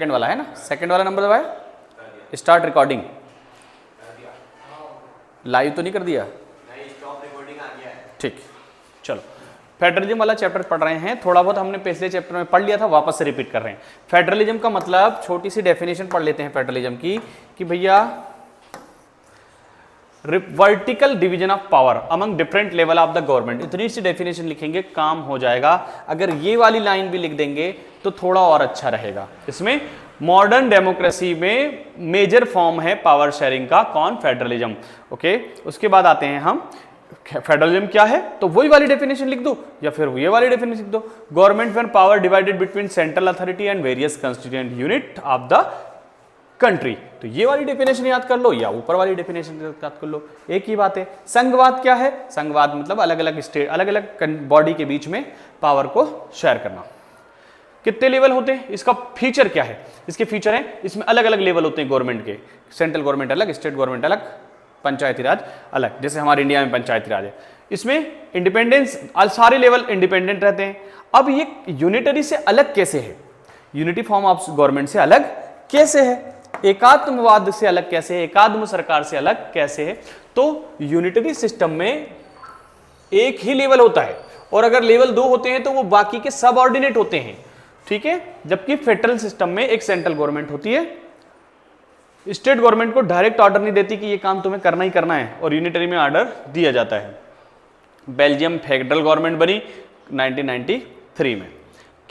Second वाला है ना, सेकंड वाला नंबर दबाए, स्टार्ट रिकॉर्डिंग। लाइव तो नहीं कर दिया? नहीं, स्टॉप रिकॉर्डिंग आ गया है। ठीक, चलो फेडरलिज्म वाला चैप्टर पढ़ रहे हैं। थोड़ा बहुत हमने पिछले चैप्टर में पढ़ लिया था, वापस से रिपीट कर रहे हैं। फेडरलिज्म का मतलब, छोटी सी डेफिनेशन पढ़ लेते हैं फेडरलिज्म की, कि भैया vertical division of power among different level of the government. इतनी सी डेफिनेशन लिखेंगे, काम हो जाएगा। अगर ये वाली लाइन भी लिख देंगे तो थोड़ा और अच्छा रहेगा। इसमें मॉडर्न डेमोक्रेसी में मेजर फॉर्म है पावर शेयरिंग का, कौन? फेडरलिज्म। ओके, उसके बाद आते हैं हम, फेडरलिज्म क्या है, तो वही वाली डेफिनेशन लिख दो या फिर ये वाली डेफिनेशन लिख दो। Government when power divided between central authority and various constituent unit of the country. तो ये वाली डेफिनेशन याद कर लो या ऊपर वाली डेफिनेशन याद कर लो, एक ही बात है। संघवाद क्या है? संघवाद मतलब अलग अलग स्टेट, अलग अलग बॉडी के बीच में पावर को शेयर करना। कितने लेवल होते हैं? इसका फीचर क्या है? इसके फीचर है, इसमें अलग अलग लेवल होते हैं गवर्नमेंट के। सेंट्रल गवर्नमेंट अलग, स्टेट गवर्नमेंट अलग, पंचायती राज अलग, जैसे हमारे इंडिया में पंचायती राज है। इसमें इंडिपेंडेंस, सारे लेवल इंडिपेंडेंट रहते हैं। अब ये यूनिटरी से अलग कैसे है? यूनिटी फॉर्म ऑफ गवर्नमेंट से अलग कैसे है? एकात्मवाद से अलग कैसे है? एकात्म सरकार से अलग कैसे है? तो यूनिटरी सिस्टम में एक ही लेवल होता है, और अगर लेवल 2 होते हैं तो वो बाकी के सबऑर्डिनेट होते हैं, ठीक है। जबकि फेडरल सिस्टम में एक सेंट्रल गवर्नमेंट होती है, स्टेट गवर्नमेंट को डायरेक्ट ऑर्डर नहीं देती कि ये काम तुम्हें करना ही करना है, और यूनिटरी में ऑर्डर दिया जाता है। बेल्जियम फेडरल गवर्नमेंट बनी 1993 में।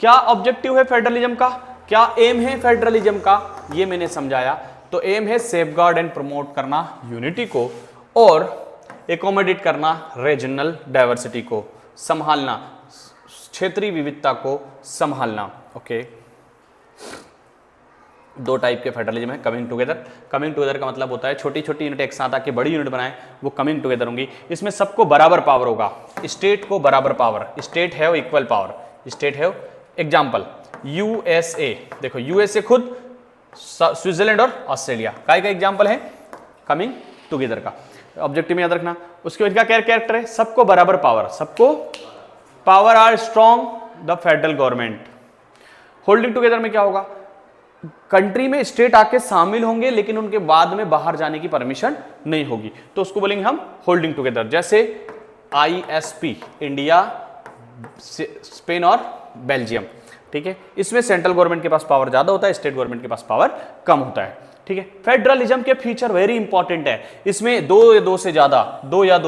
क्या ऑब्जेक्टिव है फेडरलिज्म का? क्या एम है फेडरलिज्म का? ये मैंने समझाया। तो एम है सेफगार्ड एंड प्रमोट करना यूनिटी को, और एकोमोडेट करना रीजनल डाइवर्सिटी को, संभालना क्षेत्रीय विविधता को संभालना। ओके, दो टाइप के फेडरलिज्म है, कमिंग टुगेदर। कमिंग टुगेदर का मतलब होता है छोटी छोटी यूनिट एक साथ आके बड़ी यूनिट बनाए, वो कमिंग टुगेदर होंगी। इसमें सबको बराबर पावर होगा, स्टेट को बराबर पावर, स्टेट है इक्वल पावर, स्टेट है। एग्जाम्पल यूएसए, देखो यूएसए खुद, स्विट्जरलैंड और ऑस्ट्रेलिया का एग्जाम्पल है कमिंग टुगेदर का। ऑब्जेक्टिव में याद रखना। उसके बाद क्या कैरेक्टर है? सबको बराबर पावर, सबको power are strong the federal government. Holding together में क्या होगा? कंट्री में स्टेट आके शामिल होंगे, लेकिन उनके बाद में बाहर जाने की परमिशन नहीं होगी, तो उसको बोलेंगे हम होल्डिंग टुगेदर। जैसे आईएसपी, इंडिया, स्पेन और बेल्जियम, ठीक है। इसमें सेंट्रल गवर्नमेंट के पास पावर ज्यादा होता है, स्टेट गवर्नमेंट के पास पावर कम होता है, ठीक है। फेडरलिज्म के फीचर वेरी इंपॉर्टेंट है। इसमें दो या दो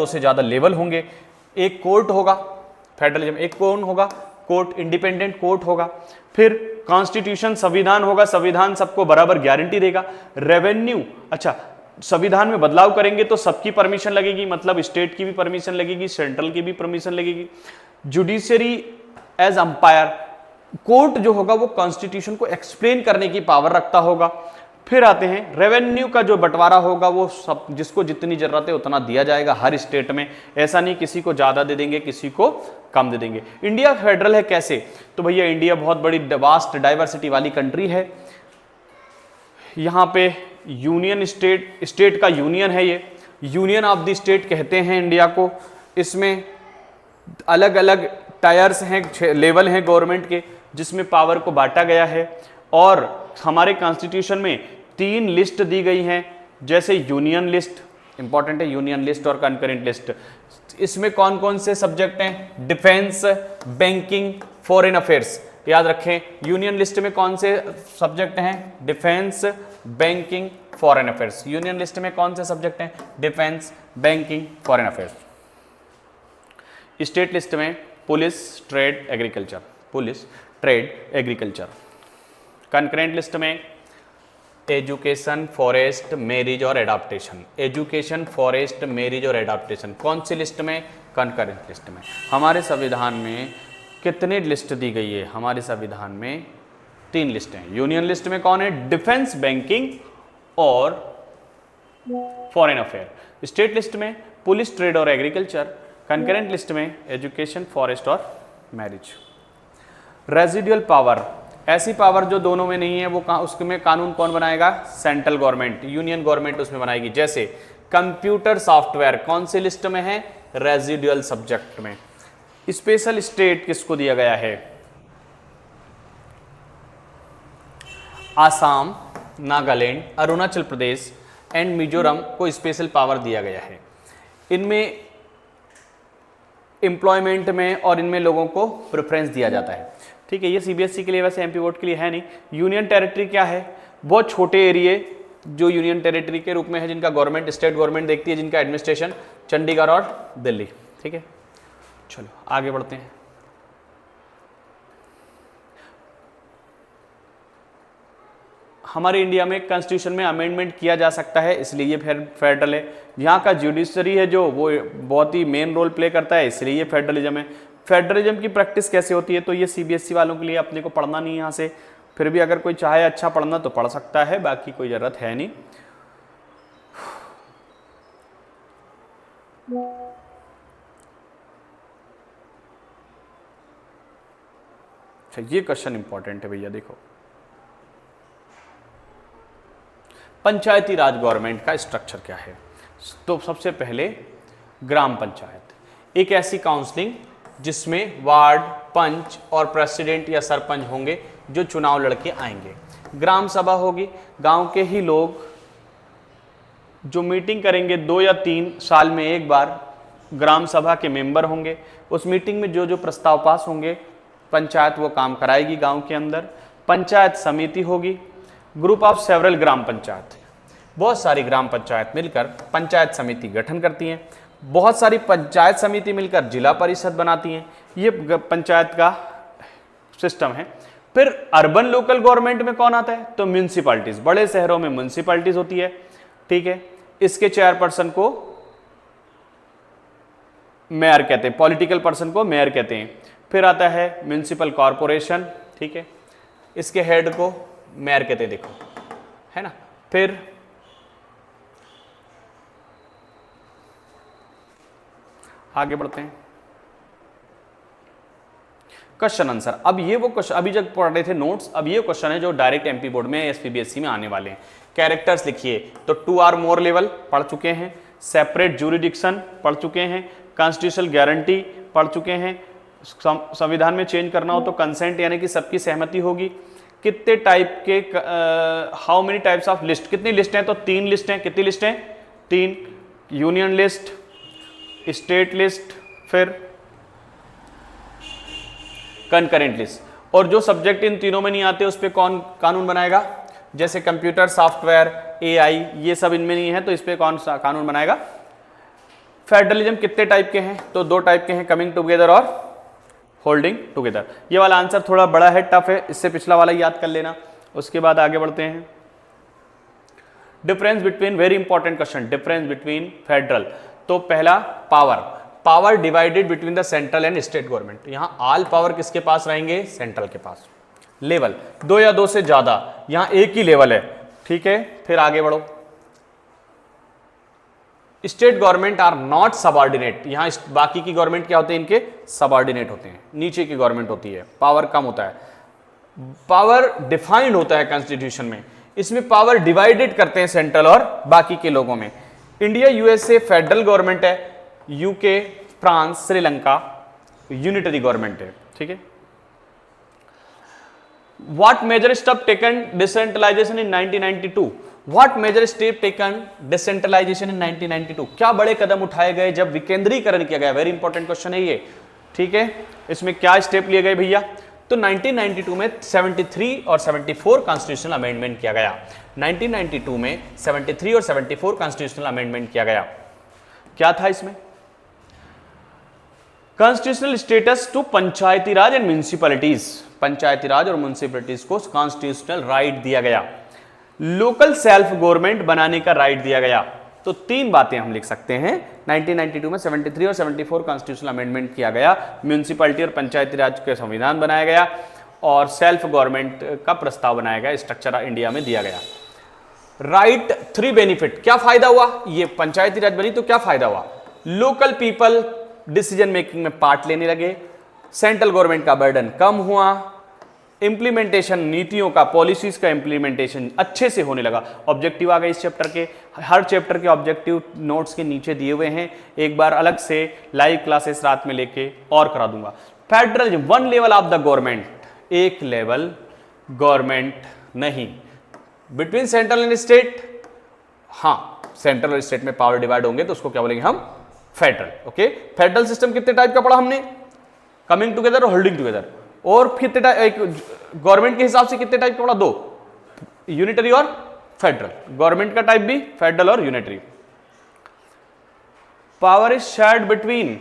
से ज्यादा लेवल होंगे। एक कोर्ट होगा, फेडरलिज्म एक कौन होगा? कोर्ट, इंडिपेंडेंट कोर्ट होगा। फिर कॉन्स्टिट्यूशन, संविधान होगा, संविधान सबको बराबर गारंटी देगा। रेवेन्यू, अच्छा संविधान में बदलाव करेंगे तो सबकी परमिशन लगेगी, मतलब स्टेट की भी परमिशन लगेगी, सेंट्रल की भी परमिशन लगेगी। जुडिशियरी एज अंपायर, कोर्ट जो होगा वो कॉन्स्टिट्यूशन को एक्सप्लेन करने की पावर रखता होगा। फिर आते हैं रेवेन्यू का जो बंटवारा होगा, वो सब जिसको जितनी जरूरत है उतना दिया जाएगा हर स्टेट में, ऐसा नहीं किसी को ज्यादा दे देंगे किसी को कम दे देंगे। इंडिया फेडरल है कैसे? तो भैया इंडिया बहुत बड़ी वास्ट डाइवर्सिटी वाली कंट्री है। यहाँ पे यूनियन स्टेट का यूनियन है, ये यूनियन ऑफ द स्टेट कहते हैं इंडिया को। इसमें अलग अलग टायर्स हैं, लेवल हैं गवर्नमेंट के, जिसमें पावर को बांटा गया है। और हमारे कॉन्स्टिट्यूशन में 3 लिस्ट दी गई हैं, जैसे यूनियन लिस्ट, इंपॉर्टेंट है यूनियन लिस्ट और कंकरेंट लिस्ट। इसमें कौन कौन से सब्जेक्ट हैं? Defence, banking, foreign affairs. याद रखें, यूनियन लिस्ट में कौन से सब्जेक्ट हैं? Defence, banking, foreign affairs. Union list में कौन से सब्जेक्ट हैं? Defence, banking, foreign affairs. State list में police, trade, agriculture, police, trade, agriculture. Concurrent list में एजुकेशन, फॉरेस्ट, मैरिज और एडाप्टेशन। एजुकेशन, फॉरेस्ट, मैरिज और एडाप्टेशन कौन सी लिस्ट में? कंकरेंट लिस्ट में। हमारे संविधान में कितने लिस्ट दी गई है? हमारे संविधान में 3 लिस्ट हैं। यूनियन लिस्ट में कौन है? डिफेंस, बैंकिंग और फॉरेन अफेयर। स्टेट लिस्ट में पुलिस, ट्रेड और एग्रीकल्चर। कंकरेंट लिस्ट में एजुकेशन, फॉरेस्ट और मैरिज। रेजिडुअल पावर, ऐसी पावर जो दोनों में नहीं है, वो उसमें कानून कौन बनाएगा? सेंट्रल गवर्नमेंट, यूनियन गवर्नमेंट उसमें बनाएगी। जैसे कंप्यूटर सॉफ्टवेयर कौन सी लिस्ट में है? रेजिडुअल सब्जेक्ट में। स्पेशल स्टेट किसको दिया गया है? आसाम, नागालैंड, अरुणाचल प्रदेश एंड मिजोरम को स्पेशल पावर दिया गया है। इनमें एम्प्लॉयमेंट में और इनमें लोगों को प्रेफरेंस दिया जाता है। ठीक है, ये सीबीएसई के लिए, वैसे एमपी बोर्ड के लिए है नहीं। यूनियन टेरिटरी क्या है? बहुत छोटे एरिए जो यूनियन टेरिटरी के रूप में है, जिनका गवर्नमेंट, स्टेट गवर्नमेंट देखती है, जिनका एडमिनिस्ट्रेशन चंडीगढ़ और दिल्ली। ठीक है, चलो आगे बढ़ते हैं। हमारे इंडिया में कॉन्स्टिट्यूशन में अमेंडमेंट किया जा सकता है, इसलिए ये फेडरल है। यहाँ का जुडिशरी है जो वो बहुत ही मेन रोल प्ले करता है, इसलिए ये फेडरलिज्म है। फेडरलिज्म की प्रैक्टिस कैसे होती है? तो ये सीबीएसई वालों के लिए अपने को पढ़ना नहीं है यहाँ से, फिर भी अगर कोई चाहे अच्छा पढ़ना तो पढ़ सकता है, बाकी कोई ज़रूरत है नहीं। अच्छा, ये क्वेश्चन इंपॉर्टेंट है भैया, देखो पंचायती राज गवर्नमेंट का स्ट्रक्चर क्या है? तो सबसे पहले ग्राम पंचायत, एक ऐसी काउंसलिंग जिसमें वार्ड, पंच और प्रेसिडेंट या सरपंच होंगे जो चुनाव लड़के आएंगे। ग्राम सभा होगी, गांव के ही लोग जो मीटिंग करेंगे 2 या 3 साल में एक बार, ग्राम सभा के मेंबर होंगे। उस मीटिंग में जो जो प्रस्ताव पास होंगे पंचायत वो काम कराएगी गांव के अंदर। पंचायत समिति होगी, ग्रुप ऑफ सेवरल ग्राम पंचायत, बहुत सारी ग्राम पंचायत मिलकर पंचायत समिति गठन करती हैं। बहुत सारी पंचायत समिति मिलकर जिला परिषद बनाती हैं। ये पंचायत का सिस्टम है। फिर अर्बन लोकल गवर्नमेंट में कौन आता है? तो म्यूनिसिपैलिटीज, बड़े शहरों में म्यूनिसिपैलिटीज होती है। ठीक है, इसके चेयरपर्सन को मेयर कहते हैं, पॉलिटिकल पर्सन को मेयर कहते हैं। फिर आता है म्यूनिसिपल कॉरपोरेशन, ठीक है, इसके हेड को मेयर कहते हैं, देखो है ना। फिर आगे बढ़ते हैं, क्वेश्चन आंसर। अब ये वो क्वेश्चन अभी जब पढ़ रहे थे नोट्स, अब ये क्वेश्चन है जो डायरेक्ट एमपी बोर्ड में, एसपीबीएसई में आने वाले हैं। कैरेक्टर्स लिखिए, तो 2 और मोर लेवल पढ़ चुके हैं, सेपरेट ज्यूरिडिक्शन पढ़ चुके हैं, कॉन्स्टिट्यूशनल गारंटी पढ़ चुके हैं, संविधान में चेंज करना हो तो कंसेंट यानी कि सबकी सहमति होगी। कितने टाइप के, how many types of list, कितनी लिस्ट हैं? तो 3 लिस्ट हैं। कितनी लिस्ट हैं? 3, यूनियन लिस्ट, स्टेट लिस्ट, फिर कंकरेंट लिस्ट। और जो सब्जेक्ट इन तीनों में नहीं आते उस पर कौन कानून बनाएगा? जैसे कंप्यूटर, सॉफ्टवेयर, एआई, ये सब इनमें नहीं है तो इस पर कौन सा कानून बनाएगा? फेडरलिज्म कितने टाइप के हैं? तो 2 टाइप के हैं, कमिंग टुगेदर और होल्डिंग टुगेदर। ये वाला आंसर थोड़ा बड़ा है, टफ है, इससे पिछला वाला याद कर लेना। उसके बाद आगे बढ़ते हैं। Difference between, very important question, difference between federal. तो पहला power, power divided between the central and state government. यहां ऑल पावर किसके पास रहेंगे? सेंट्रल के पास। लेवल 2 या 2 से ज्यादा, यहां एक ही लेवल है। ठीक है, फिर आगे बढ़ो। State government are not subordinate, यहां बाकी की गवर्नमेंट क्या होते हैं? इनके सबऑर्डिनेट होते हैं, नीचे की गवर्नमेंट होती है, पावर कम होता है। पावर डिफाइंड होता है कॉन्स्टिट्यूशन में, इसमें पावर डिवाइडेड करते हैं सेंट्रल और बाकी के लोगों में। इंडिया, यूएसए फेडरल गवर्नमेंट है, UK, France, Sri Lanka unitary government है। ठीक है। What major step taken decentralisation in 1992? What major step taken decentralisation in 1992? क्या बड़े कदम उठाए गए जब विकेंद्रीकरण किया गया? वेरी इंपॉर्टेंट क्वेश्चन है ये। ठीक है, इसमें क्या स्टेप लिए गए भैया? तो 1992 में 73 और 74 कॉन्स्टिट्यूशनल अमेंडमेंट किया गया। 1992 में 73 और 74 कॉन्स्टिट्यूशनल अमेंडमेंट किया गया। क्या था इसमें? Constitutional status to panchayati raj and municipalities, panchayati raj और म्यूनिसिपैलिटीज को कॉन्स्टिट्यूशनल राइट दिया गया। लोकल सेल्फ गवर्नमेंट बनाने का राइट दिया गया। तो 3 बातें हम लिख सकते हैं। 1992 में 73 और 74 कॉन्स्टिट्यूशनल अमेंडमेंट किया गया, म्यूनिसिपैलिटी और पंचायती राज के संविधान बनाया गया और सेल्फ गवर्नमेंट का प्रस्ताव बनाया गया, स्ट्रक्चर इंडिया में दिया गया। राइट 3 बेनिफिट, क्या फायदा हुआ? ये पंचायती राज बनी तो क्या फायदा हुआ? लोकल पीपल डिसीजन मेकिंग में पार्ट लेने लगे, सेंट्रल गवर्नमेंट का बर्डन कम हुआ, इंप्लीमेंटेशन, नीतियों का, पॉलिसीज का इंप्लीमेंटेशन अच्छे से होने लगा। ऑब्जेक्टिव आ गए इस चैप्टर के, हर चैप्टर के ऑब्जेक्टिव नोट्स के नीचे दिए हुए हैं, एक बार अलग से लाइव क्लासेस रात में लेके और करा दूंगा। Federalism, 1 level of the government, एक लेवल गवर्नमेंट नहीं, बिटवीन सेंट्रल एंड स्टेट, हाँ सेंट्रल और स्टेट में पावर डिवाइड होंगे तो उसको क्या बोलेंगे हम, फेडरल। ओके, फेडरल सिस्टम कितने टाइप का पढ़ा हमने, कमिंग टुगेदर और होल्डिंग टुगेदर। और कितने टाइप, गवर्नमेंट के हिसाब से कितने टाइप का पढ़ा, दो, यूनिटरी और फेडरल। गवर्नमेंट का टाइप भी फेडरल और unitary. Power is shared between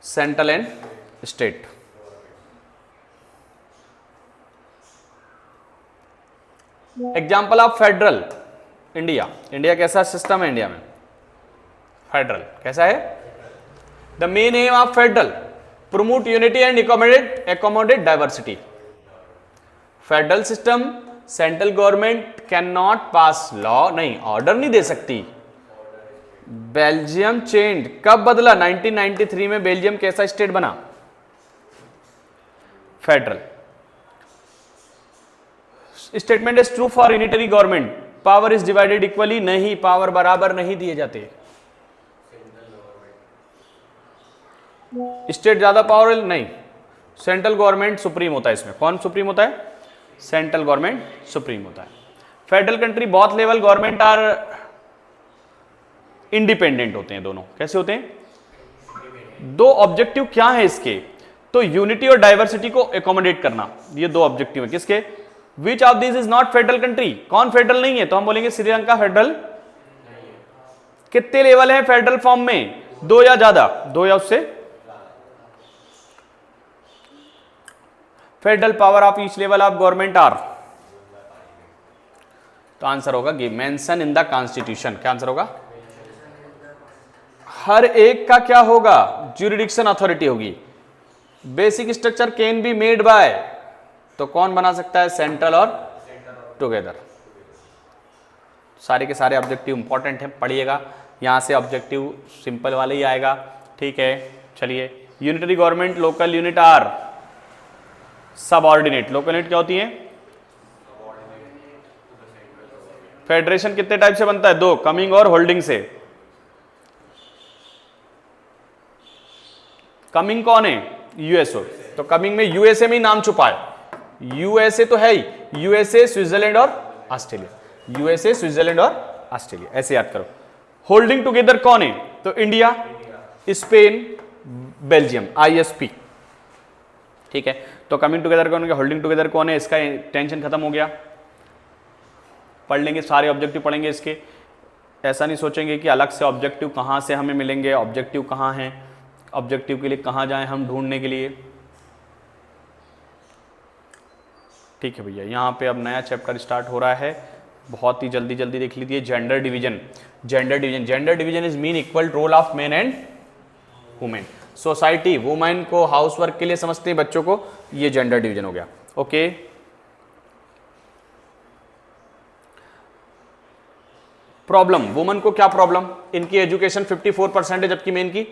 central and state. Example of federal, India. India कैसा सिस्टम है, इंडिया में फेडरल कैसा है। The main M of federal, promote unity and accommodate diversity. Federal system, central government can not pass law, नहीं order नहीं दे सकती। Belgium change कब बदला, 1993 में बेल्जियम कैसा स्टेट बना, federal. Statement is true for unitary government, power is divided equally, नहीं power बराबर नहीं दिए जाते, स्टेट ज्यादा पावर नहीं, सेंट्रल गवर्नमेंट सुप्रीम होता है इसमें। कौन सुप्रीम होता है, सेंट्रल गवर्नमेंट सुप्रीम होता है। Federal country both level government are independent होते हैं, दोनों कैसे होते हैं। दो ऑब्जेक्टिव क्या है इसके, तो यूनिटी और डाइवर्सिटी को एकोमोडेट करना, ये दो ऑब्जेक्टिव है किसके। Which of this is not federal country, कौन फेडरल नहीं है, तो हम बोलेंगे श्रीलंका फेडरल। कितने लेवल है फेडरल फॉर्म में, दो या ज्यादा, दो या उससे। Federal power of each level of government are, तो आंसर होगा give mention in the constitution. क्या आंसर होगा, हर एक का क्या होगा, ज्यूरिडिक्शन अथॉरिटी होगी। Basic structure can be made by, तो कौन बना सकता है, सेंट्रल और टुगेदर। सारे के सारे ऑब्जेक्टिव इंपॉर्टेंट हैं, पढ़िएगा। यहां से ऑब्जेक्टिव सिंपल वाले ही आएगा, ठीक है। चलिए, unitary government local unit are subordinate. Local unit क्या होती है, फेडरेशन कितने टाइप से बनता है, दो, कमिंग और होल्डिंग से। कमिंग कौन है, यूएसओ, तो कमिंग में यूएसए में ही नाम छुपा है, यूएसए तो है ही, यूएसए स्विट्जरलैंड और ऑस्ट्रेलिया, यूएसए स्विट्जरलैंड और ऑस्ट्रेलिया, ऐसे याद करो। होल्डिंग टुगेदर कौन है, तो इंडिया, स्पेन, बेल्जियम, आईएसपी, ठीक है। तो कमिंग टुगेदर कौन है, होल्डिंग टुगेदर कौन है, इसका टेंशन खत्म हो गया। पढ़ लेंगे, सारे ऑब्जेक्टिव पढ़ेंगे इसके। ऐसा नहीं सोचेंगे कि अलग से ऑब्जेक्टिव कहां से हमें मिलेंगे, ऑब्जेक्टिव कहां हैं, ऑब्जेक्टिव के लिए कहां जाएं हम ढूंढने के लिए, ठीक है भैया। यहाँ पे अब नया चैप्टर स्टार्ट हो रहा है, बहुत ही जल्दी जल्दी देख लीजिए। Gender division, gender division, gender division is mean equal role of men and women. Society women को हाउस वर्क के लिए समझते हैं, बच्चों को, ये जेंडर डिवीजन हो गया। ओके, प्रॉब्लम, वुमेन को क्या प्रॉब्लम, इनकी एजुकेशन 54% है, जबकि मेन की,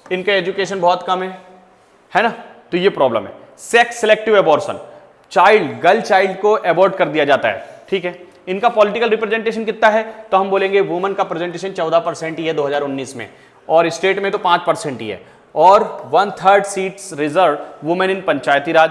इनका एजुकेशन बहुत कम है ना, तो ये प्रॉब्लम है। Sex selective abortion, child, girl child को एबॉर्ट कर दिया जाता है, ठीक है। इनका पॉलिटिकल रिप्रेजेंटेशन कितना है, तो हम बोलेंगे वुमेन का प्रेजेंटेशन 14% ही है 2019 में, और स्टेट में तो 5% ही है, और 1/3 seats reserve women in Panchayati Raj.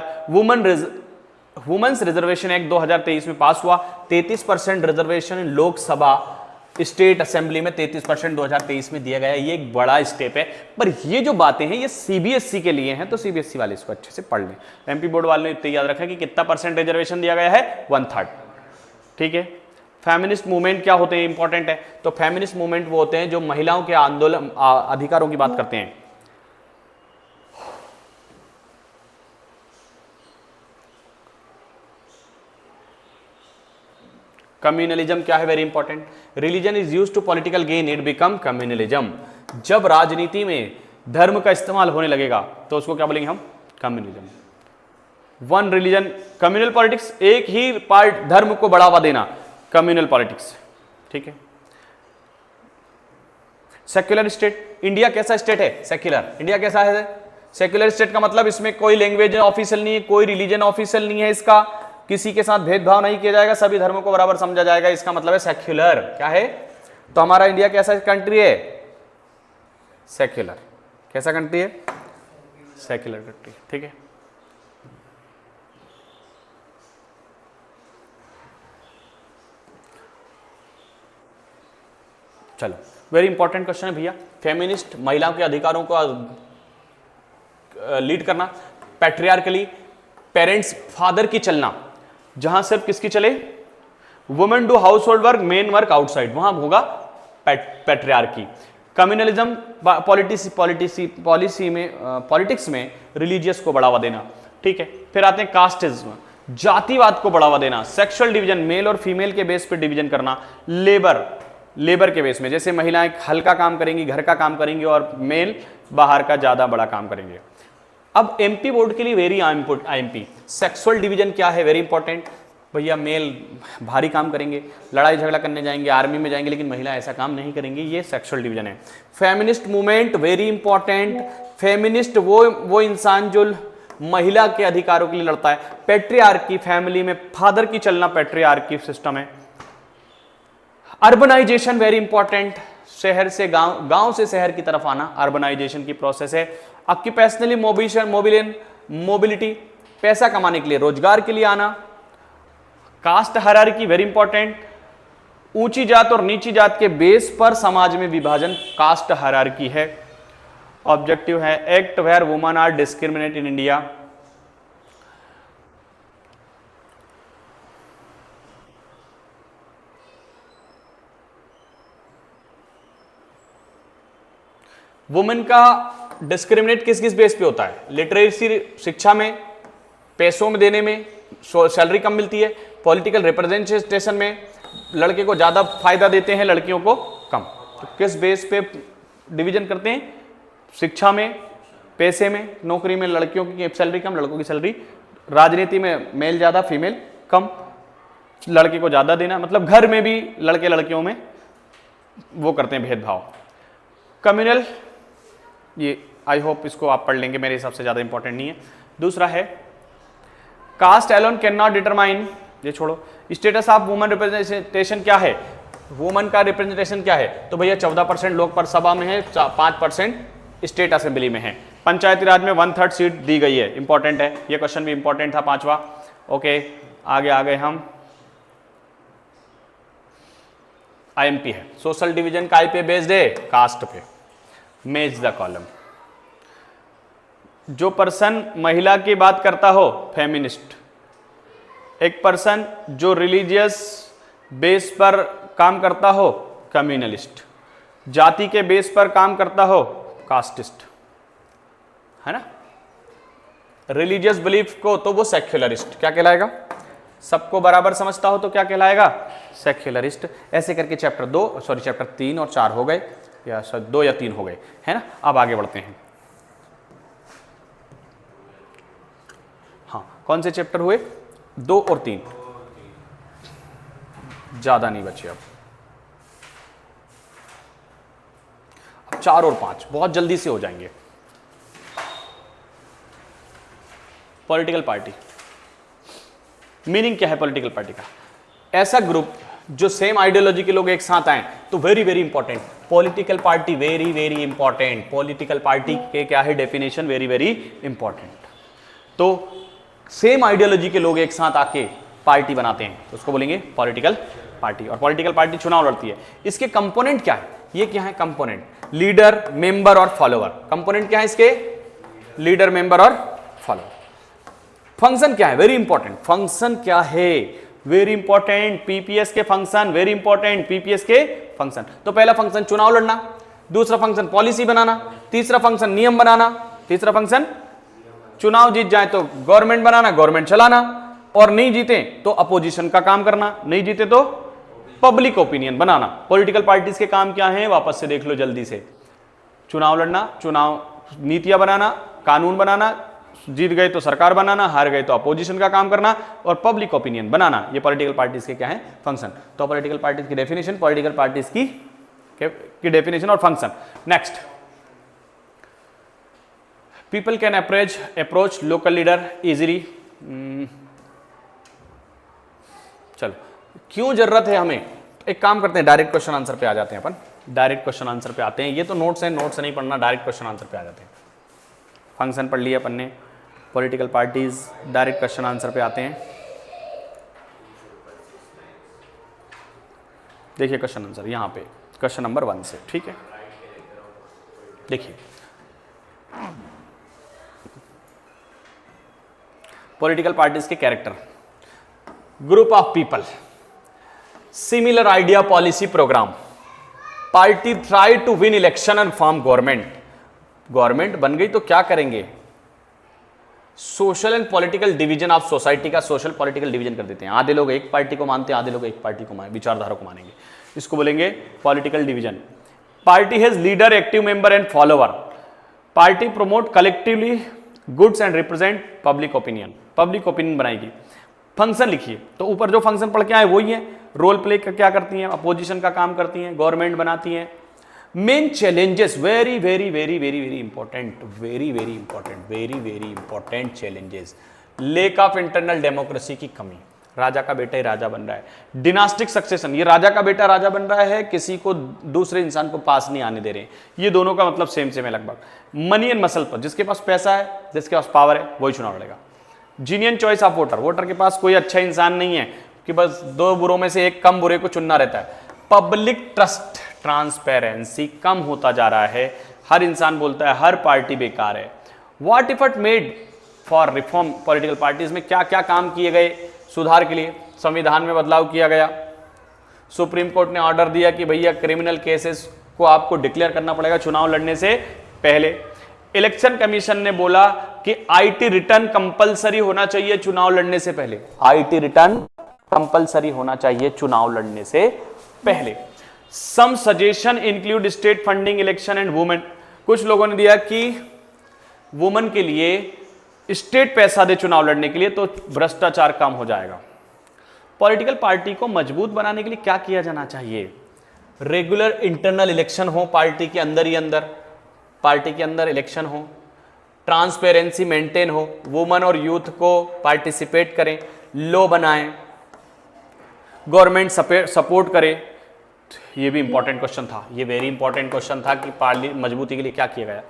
Women's reservation act 2023 में पास हुआ, 33% reservation in Lok Sabha, state assembly में 33% 2023 में दिया गया है। ये एक बड़ा स्टेप है, पर ये जो बातें हैं ये सीबीएसई के लिए हैं, तो सीबीएसई वाले इसको अच्छे से पढ़ लें। एमपी बोर्ड वाले ने इतना याद रखा कि कितना % रिजर्वेशन दिया गया है, 1/3, ठीक है। फेमिनिस्ट मूवमेंट क्या होते हैं, इंपॉर्टेंट है। तो फेमिनिस्ट मूवमेंट वो होते हैं जो महिलाओं के आंदोलन, अधिकारों की बात करते हैं। कम्युनलिज्म क्या है, very important. Religion is used to political gain, it become communalism. जब राजनीति में धर्म का इस्तेमाल होने लगेगा तो उसको क्या बोलेंगे हम, communalism. One religion, communal politics, एक ही पार्ट धर्म को बढ़ावा देना, कम्युनल पॉलिटिक्स, ठीक है। सेक्युलर स्टेट, इंडिया कैसा स्टेट है, सेक्युलर। इंडिया कैसा है, सेक्युलर स्टेट का मतलब इसमें कोई लैंग्वेज ऑफिशियल नहीं है, कोई रिलीजन ऑफिशियल नहीं है, इसका किसी के साथ भेदभाव नहीं किया जाएगा, सभी धर्मों को बराबर समझा जाएगा, इसका मतलब है सेक्युलर। क्या है, तो हमारा इंडिया कैसा कंट्री है, सेक्युलर। कैसा कंट्री है, सेक्युलर कंट्री, ठीक है। चलो वेरी इंपॉर्टेंट क्वेश्चन है भैया, फेमिनिस्ट महिलाओं के अधिकारों को लीड करना, पैट्रियार्कली पेरेंट्स फादर की चलना, जहां सिर्फ किसकी चले, women do house hold work main work outside, वहां होगा पैट्रियार्की। कम्युनलिज्म पॉलिटिक्स में रिलीजियस को बढ़ावा देना, ठीक है। फिर आते हैं कास्टिज्म, जातिवाद को बढ़ावा देना, सेक्सुअल डिवीजन मेल और फीमेल के बेस पे डिवीजन करना, लेबर के बेस में, जैसे महिलाएं हल्का काम करेंगी, घर का काम करेंगी और मेल बाहर का ज्यादा बड़ा काम करेंगे। अब एमपी बोर्ड के लिए वेरी आईएमपी, सेक्सुअल डिवीजन क्या है, वेरी इंपॉर्टेंट भैया, मेल भारी काम करेंगे, लड़ाई झगड़ा करने जाएंगे, आर्मी में जाएंगे, लेकिन महिला ऐसा काम नहीं करेंगी, ये सेक्सुअल डिवीजन है। Feminist movement very important, feminist वो इंसान जो महिला के अधिकारों के लिए लड़ता है। पैट्रियार्की, फैमिली में फादर की चलना पैट्रियार्की सिस्टम है। अर्बनाइजेशन वेरी इंपॉर्टेंट, शहर से गांव, गांव से शहर की तरफ आना, अर्बनाइजेशन की प्रोसेस है। ऑक्यूपेशनली मोबिलिटी, पैसा कमाने के लिए, रोजगार के लिए आना। कास्ट हायरार्की वेरी इंपॉर्टेंट, ऊंची जात और नीची जात के बेस पर समाज में विभाजन, कास्ट हायरार्की है। ऑब्जेक्टिव है act where women are discriminate in India. Women का डिस्क्रिमिनेट किस किस बेस पे होता है, लिटरेसी शिक्षा में, पैसों में देने में, सैलरी कम मिलती है, पॉलिटिकल रिप्रेजेंटेशन में लड़के को ज्यादा फायदा देते हैं, लड़कियों को कम। तो किस बेस पे डिवीजन करते हैं, शिक्षा में, पैसे में, नौकरी में लड़कियों की सैलरी कम, लड़कों की सैलरी, राजनीति में मेल ज्यादा फीमेल कम, लड़के को ज्यादा देना, मतलब घर में भी लड़के लड़कियों में वो करते हैं भेदभाव। कम्युनल, ये आई होप इसको आप पढ़ लेंगे, मेरे हिसाब से ज्यादा इंपॉर्टेंट नहीं है। दूसरा है caste alone can not determine, ये छोड़ो। स्टेटस ऑफ वुमेन रिप्रेजेंटेशन क्या है, वुमेन का रिप्रेजेंटेशन क्या है, तो भैया 14% लोकसभा में है, 5% स्टेट असेंबली में है। पंचायती राज में 1/3 सीट दी गई है, इंपॉर्टेंट है, ये क्वेश्चन भी इंपॉर्टेंट था 5वां। ओके, आगे आ गए हम, आईएमपी है, सोशल डिवीजन काय पे बेस्ड है, कास्ट पे। मैच द कॉलम, जो पर्सन महिला की बात करता हो फेमिनिस्ट, एक पर्सन जो रिलीजियस बेस पर काम करता हो कम्युनलिस्ट, जाति के बेस पर काम करता हो कास्टिस्ट, है ना। रिलीजियस बिलीफ को तो वो सेक्युलरिस्ट, क्या कहलाएगा, सबको बराबर समझता हो तो क्या कहलाएगा, सेक्युलरिस्ट। ऐसे करके चैप्टर 3 और 4 हो गए, या 2 या 3 हो गए, है ना। अब आगे बढ़ते हैं। हाँ, कौन से चैप्टर हुए, 2 और 3, ज्यादा नहीं बचे अब 4 और 5 बहुत जल्दी से हो जाएंगे। पॉलिटिकल पार्टी, मीनिंग क्या है पॉलिटिकल पार्टी का, ऐसा ग्रुप जो सेम आइडियोलॉजी के लोग एक साथ आए, तो very very important, political party very very important. Political party के क्या है डेफिनेशन, वेरी वेरी इंपॉर्टेंट। तो सेम आइडियोलॉजी के लोग एक साथ आके पार्टी बनाते हैं, तो उसको बोलेंगे पॉलिटिकल पार्टी। और पॉलिटिकल पार्टी चुनाव लड़ती है। इसके कंपोनेंट क्या है, ये क्या है कंपोनेंट, लीडर, मेंबर और फॉलोअर। कंपोनेंट क्या है इसके, लीडर, मेंबर और फॉलोअर। फंक्शन क्या है, वेरी इंपॉर्टेंट, फंक्शन क्या है, वेरी इंपॉर्टेंट, पीपीएस के फंक्शन, वेरी इंपॉर्टेंट, पीपीएस के फंक्शन। तो पहला फंक्शन चुनाव लड़ना, दूसरा फंक्शन पॉलिसी बनाना, तीसरा फंक्शन नियम बनाना, तीसरा फंक्शन चुनाव जीत जाए तो गवर्नमेंट बनाना, गवर्नमेंट चलाना, और नहीं जीते तो अपोजिशन का काम करना, नहीं जीते तो पब्लिक ओपिनियन बनाना। पॉलिटिकल पार्टीज के काम क्या है, वापस से देख लो जल्दी से, चुनाव लड़ना, चुनाव नीतियां बनाना, कानून बनाना, जीत गए तो सरकार बनाना, हार गए तो अपोजिशन का काम करना, और पब्लिक ओपिनियन बनाना। ये पॉलिटिकल पार्टीज के क्या है, फंक्शन। तो पॉलिटिकल पार्टीज की डेफिनेशन, पॉलिटिकल पार्टीज की डेफिनेशन और function. Next, people can approach local leader easily. चलो, क्यों जरूरत है हमें, एक काम करते हैं, डायरेक्ट क्वेश्चन आंसर पे आ जाते हैं अपन, डायरेक्ट क्वेश्चन आंसर पे आते हैं। ये तो नोट्स हैं, नोट्स से नहीं पढ़ना, डायरेक्ट क्वेश्चन आंसर पे आ जाते हैं। फंक्शन पढ़ लिया अपन ने, political parties, direct question answer पे आते हैं। देखिए क्वेश्चन आंसर यहाँ पे, क्वेश्चन नंबर 1 से, ठीक है। देखिए पॉलिटिकल पार्टीज के character, group of people, similar idea, policy, program, party try to win election and form government, government बन गई तो क्या करेंगे, social and political division of society का सोशल पॉलिटिकल डिवीजन कर देते हैं, आधे लोग एक पार्टी को मानते हैं, आधे लोग एक पार्टी को विचारधारा को मानेंगे, इसको बोलेंगे political division. Party has leader, active member and follower, party promote collectively goods and represent public opinion, public opinion बनाएगी। फंक्शन लिखिए, तो ऊपर जो फंक्शन पढ़ के आए वही है, रोल प्ले का क्या करती हैं, अपोजिशन का काम करती हैं, गवर्नमेंट बनाती हैं। Main challenges, very very very very very important, very very important, very very important challenges, lake of internal democracy की कमी, राजा का बेटा ही राजा बन रहा है, डिनास्टिक सक्सेशन, ये राजा का बेटा राजा बन रहा है, किसी को दूसरे इंसान को पास नहीं आने दे रहे, ये दोनों का मतलब सेम सेम है लगभग। मनी एंड मसल पर, जिसके पास पैसा है, जिसके पास पावर है, वही चुनाव लड़ेगा। जीनियन चॉइस ऑफ वोटर, वोटर के पास कोई अच्छा इंसान नहीं है कि बस दो बुरों में से एक कम बुरे को चुनना रहता है। पब्लिक ट्रस्ट, ट्रांसपेरेंसी कम होता जा रहा है, हर इंसान बोलता है हर पार्टी बेकार है। What effort made for reform political parties में क्या क्या काम किए गए सुधार के लिए, संविधान में बदलाव किया गया, सुप्रीम कोर्ट ने ऑर्डर दिया कि भैया क्रिमिनल केसेस को आपको डिक्लेयर करना पड़ेगा चुनाव लड़ने से पहले। इलेक्शन कमीशन ने बोला कि आईटी रिटर्न कंपलसरी होना चाहिए चुनाव लड़ने से पहले, आईटी रिटर्न कंपलसरी होना चाहिए चुनाव लड़ने से पहले। Some suggestion include state funding election and women, कुछ लोगों ने दिया कि वुमेन के लिए स्टेट पैसा दे चुनाव लड़ने के लिए तो भ्रष्टाचार कम हो जाएगा। पॉलिटिकल पार्टी को मजबूत बनाने के लिए क्या किया जाना चाहिए, रेगुलर इंटरनल इलेक्शन हो पार्टी के अंदर ही अंदर, पार्टी के अंदर इलेक्शन हो, ट्रांसपेरेंसी मेंटेन हो, वुमेन और यूथ को पार्टिसिपेट करें, लॉ बनाएं, गवर्नमेंट सपोर्ट करे। ये भी इंपॉर्टेंट क्वेश्चन था, ये वेरी इंपॉर्टेंट क्वेश्चन था कि पार्टी मजबूती के लिए क्या किया गया।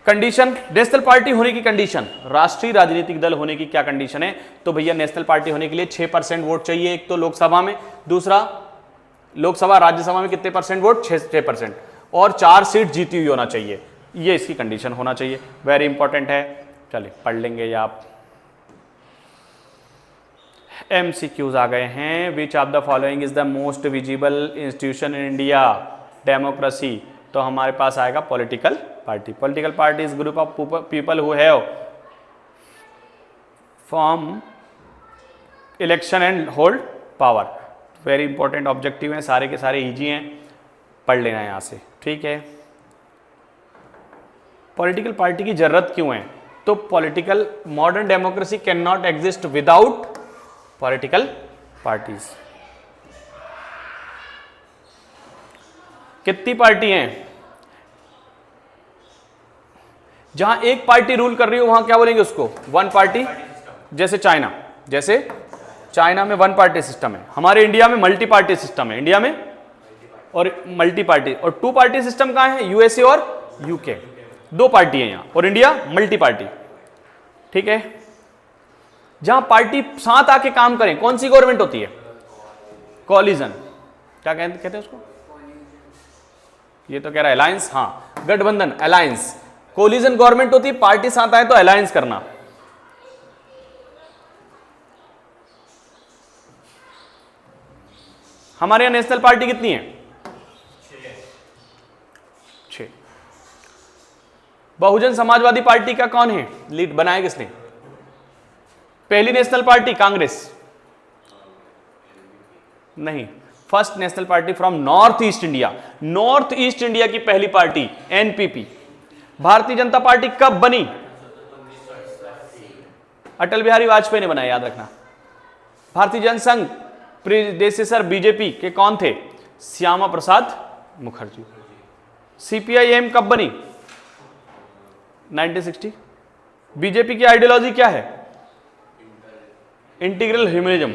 कंडीशन, नेशनल पार्टी होने की कंडीशन, राष्ट्रीय राजनीतिक दल होने की क्या कंडीशन है, तो भैया नेशनल पार्टी होने के लिए 6% वोट चाहिए, एक तो लोकसभा में, दूसरा लोकसभा राज्यसभा में कितने परसेंट वोट, 6%, और 4 सीट जीती हुई होना चाहिए, ये इसकी कंडीशन होना चाहिए, वेरी इंपॉर्टेंट है। चलिए पढ़ लेंगे या आप। MCQs आ गए हैं, which of the following is the most visible institution in India, democracy, तो हमारे पास आएगा political party. Political party is group of people who have form election and hold power, very important objective हैं, सारे के सारे easy हैं, पढ़ लेना है यहाँ से, ठीक है। पॉलिटिकल पार्टी की जरूरत क्यों है, तो political modern democracy can not exist without political parties. कितनी पार्टी हैं, जहां एक पार्टी रूल कर रही हो वहां क्या बोलेंगे उसको, वन पार्टी, जैसे चाइना, जैसे चाइना में वन पार्टी सिस्टम है, हमारे इंडिया में मल्टी पार्टी सिस्टम है, इंडिया में और मल्टी पार्टी, और 2 पार्टी सिस्टम कहां है, यूएसए और यूके, 2 पार्टी है यहां, और इंडिया मल्टी पार्टी, ठीक है। जहां पार्टी साथ आके काम करें, कौन सी गवर्नमेंट होती है, कॉलिजन, क्या कहते हैं उसको, ये तो कह रहा है अलायंस, हाँ गठबंधन, अलायंस, कोलिजन गवर्नमेंट होती है, पार्टी साथ आए तो अलायंस करना। हमारे यहां नेशनल पार्टी कितनी है, 6। बहुजन समाजवादी पार्टी का कौन है लीड, बनाया किसने, पहली नेशनल पार्टी कांग्रेस नहीं, first national party from north east India, north east India की पहली party NPP. Bharatiya Janata party कब बनी, अटल बिहारी वाजपेयी ने बनाया, याद रखना। भारतीय जनसंघ प्रेडेसेसर बीजेपी के कौन थे, श्यामा प्रसाद मुखर्जी। सीपीआईएम कब बनी, 1960। बीजेपी की आइडियोलॉजी क्या है, इंटीग्रल ह्यूमनिज्म,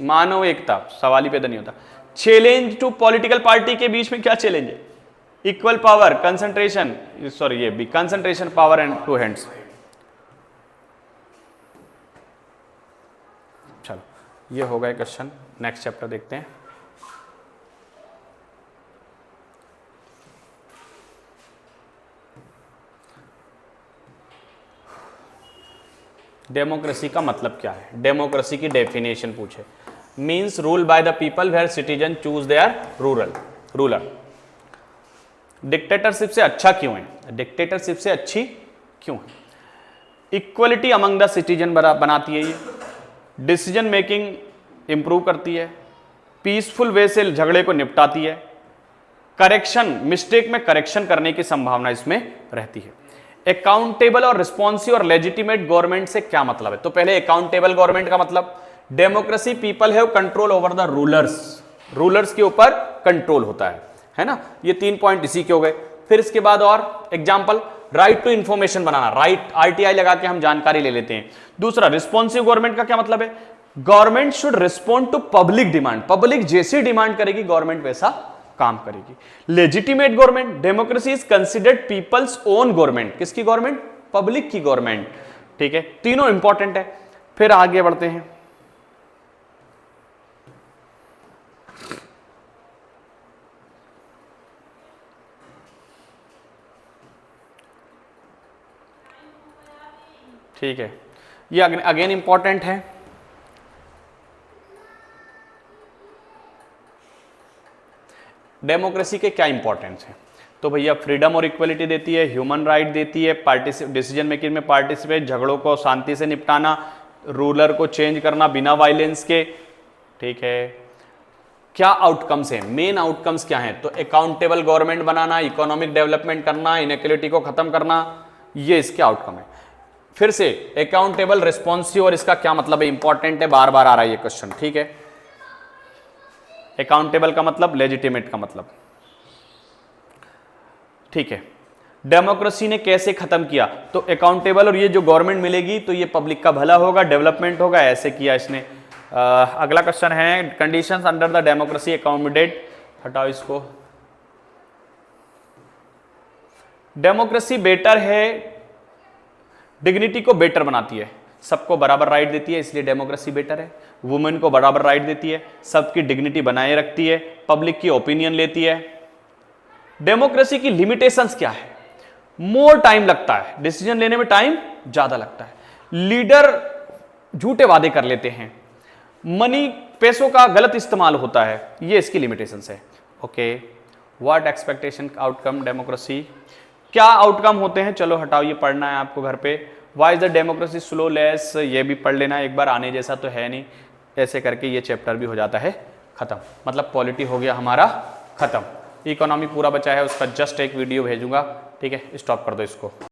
मानव एकता, सवाल ही पैदा नहीं होता। चैलेंज टू पॉलिटिकल पार्टी के बीच में क्या चैलेंज है, इक्वल पावर, कंसंट्रेशन, सॉरी ये भी कंसंट्रेशन पावर एंड 2 हैंड्स। चलो ये हो गए क्वेश्चन, नेक्स्ट चैप्टर देखते हैं। डेमोक्रेसी का मतलब क्या है, डेमोक्रेसी की डेफिनेशन पूछे, means rule by the people where citizen choose their ruler. Dictatorship से अच्छा क्यों है, डिक्टेटरशिप से अच्छी क्यों है? इक्वलिटी अमंग द सिटीजन बनाती है ये, डिसीजन मेकिंग इंप्रूव करती है, पीसफुल वे से झगड़े को निपटाती है, करेक्शन, मिस्टेक में करेक्शन करने की संभावना इसमें रहती है। अकाउंटेबल और रिस्पॉन्सिव और लेजिटिमेट गवर्नमेंट से क्या मतलब है? तो पहले अकाउंटेबल गवर्नमेंट का मतलब, democracy people have control over the rulers के ऊपर कंट्रोल होता है ना। ये 3 पॉइंट इसी के हो गए। फिर इसके बाद और एग्जांपल, राइट टू इंफॉर्मेशन बनाना, राइट आरटीआई लगा के हम जानकारी ले लेते हैं। दूसरा, रिस्पॉन्सिव गवर्नमेंट का क्या मतलब है? Government should respond to public demand, public जैसी डिमांड करेगी गवर्नमेंट वैसा काम करेगी। Legitimate government, democracy is considered people's own government, किसकी गवर्नमेंट? पब्लिक की गवर्नमेंट, ठीक है। तीनों इंपॉर्टेंट है। फिर आगे बढ़ते हैं, ठीक है, ये अगेन इंपॉर्टेंट है। डेमोक्रेसी के क्या इंपॉर्टेंस है? तो भैया फ्रीडम और इक्वलिटी देती है, ह्यूमन राइट देती है, डिसीजन मेकिंग में पार्टिसिपेट, झगड़ों को शांति से निपटाना, रूलर को चेंज करना बिना वायलेंस के, ठीक है। क्या आउटकम्स हैं, मेन आउटकम्स क्या हैं? तो अकाउंटेबल गवर्नमेंट बनाना, इकोनॉमिक डेवलपमेंट करना, इनइक्वलिटी को खत्म करना, ये इसके आउटकम है। फिर से अकाउंटेबल, रिस्पॉन्सिव और इसका क्या मतलब है? इंपॉर्टेंट है, बार बार आ रहा है ये क्वेश्चन, ठीक है। अकाउंटेबल का मतलब, लेजिटिमेट का मतलब, ठीक है। डेमोक्रेसी ने कैसे खत्म किया? तो अकाउंटेबल और ये जो गवर्नमेंट मिलेगी तो ये पब्लिक का भला होगा, डेवलपमेंट होगा, ऐसे किया इसने। अगला क्वेश्चन है, conditions under the democracy accommodate, हटाओ इसको। डेमोक्रेसी बेटर है, डिग्निटी को बेटर बनाती है, सबको बराबर राइट देती है, इसलिए डेमोक्रेसी बेटर है। वुमेन को बराबर राइट देती है, सबकी डिग्निटी बनाए रखती है, पब्लिक की ओपिनियन लेती है। डेमोक्रेसी की लिमिटेशंस क्या है? मोर टाइम लगता है, डिसीजन लेने में टाइम ज्यादा लगता है, लीडर झूठे वादे कर लेते हैं, मनी, पैसों का गलत इस्तेमाल होता है, ये इसकी लिमिटेशंस है। Okay, what expectation outcome democracy, क्या आउटकम होते हैं? चलो हटाओ, ये पढ़ना है आपको घर पे। Why is the democracy slow less, ये भी पढ़ लेना एक बार, आने जैसा तो है नहीं। ऐसे करके ये चैप्टर भी हो जाता है खत्म, मतलब पॉलिटी हो गया हमारा खत्म। इकोनॉमी पूरा बचा है, उसका जस्ट एक वीडियो भेजूंगा, ठीक है। स्टॉप कर दो इसको।